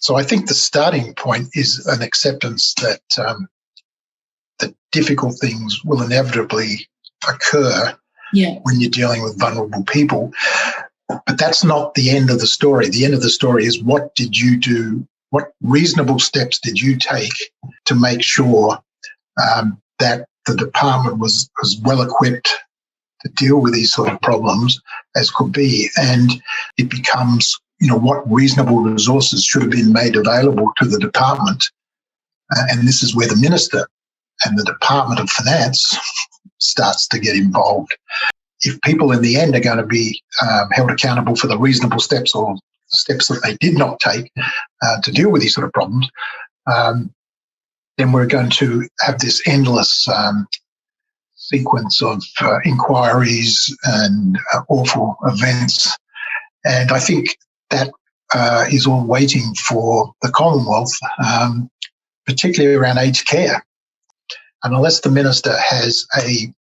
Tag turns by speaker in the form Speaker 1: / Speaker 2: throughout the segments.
Speaker 1: So I think the starting point is an acceptance that that difficult things will inevitably occur when you're dealing with vulnerable people. But that's not the end of the story. The end of the story is, what did you do? What reasonable steps did you take to make sure that the department was as well equipped to deal with these sort of problems as could be? And it becomes, what reasonable resources should have been made available to the department. And this is where the Minister and the Department of Finance starts to get involved. If people in the end are going to be held accountable for the reasonable steps or the steps that they did not take to deal with these sort of problems, then we're going to have this endless sequence of inquiries and awful events. And I think that is all waiting for the Commonwealth, particularly around aged care. And unless the Minister has a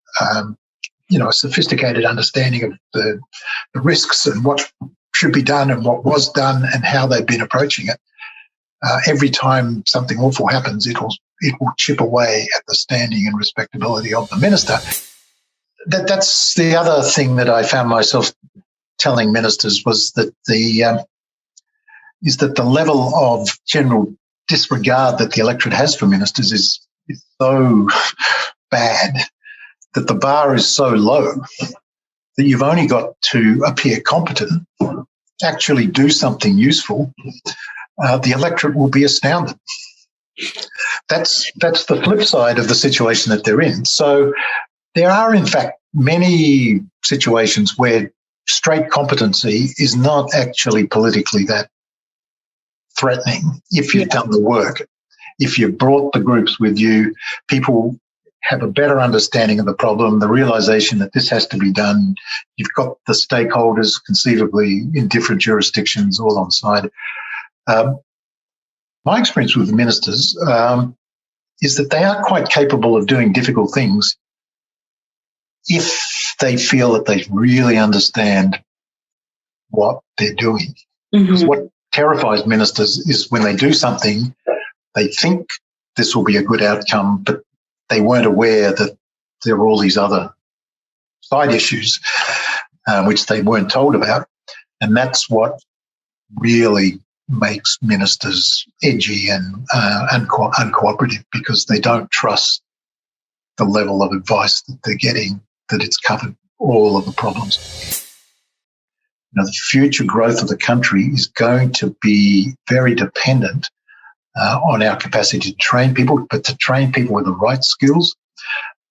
Speaker 1: sophisticated understanding of the risks and what should be done and what was done and how they've been approaching it, every time something awful happens, it will chip away at the standing and respectability of the Minister. That's the other thing that I found myself telling ministers, was that the level of general disregard that the electorate has for ministers is so bad, that the bar is so low that you've only got to appear competent, actually do something useful. The electorate will be astounded. That's the flip side of the situation that they're in. So there are, in fact, many situations where straight competency is not actually politically that threatening if you've done the work. If you've brought the groups with you, people have a better understanding of the problem, the realisation that this has to be done. You've got the stakeholders conceivably in different jurisdictions all on side. My experience with the ministers is that they are quite capable of doing difficult things if they feel that they really understand what they're doing. Because what terrifies ministers is when they do something, they think this will be a good outcome, but they weren't aware that there were all these other side issues which they weren't told about. And that's what really makes ministers edgy and uncooperative, because they don't trust the level of advice that they're getting, that it's covered all of the problems. The future growth of the country is going to be very dependent on our capacity to train people, but to train people with the right skills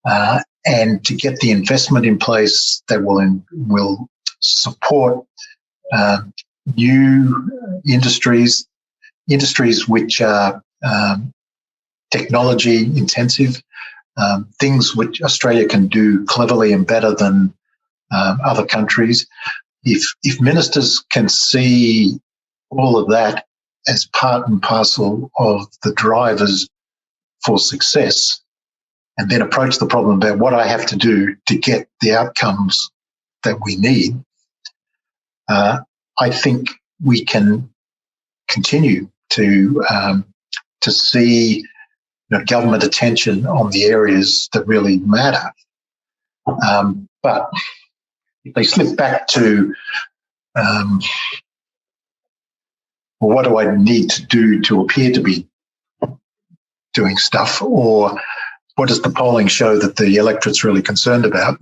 Speaker 1: and to get the investment in place that will support new industries which are technology intensive, things which Australia can do cleverly and better than other countries. If ministers can see all of that as part and parcel of the drivers for success, and then approach the problem about what I have to do to get the outcomes that we need, I think we can continue to see government attention on the areas that really matter. But if they slip back to what do I need to do to appear to be doing stuff, or what does the polling show that the electorate's really concerned about?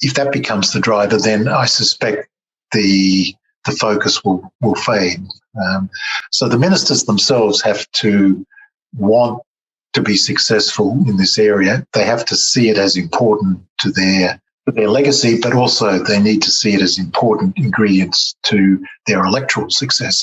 Speaker 1: If that becomes the driver, then I suspect the focus will fade. So the ministers themselves have to want to be successful in this area. They have to see it as important to their legacy, but also they need to see it as important ingredients to their electoral success.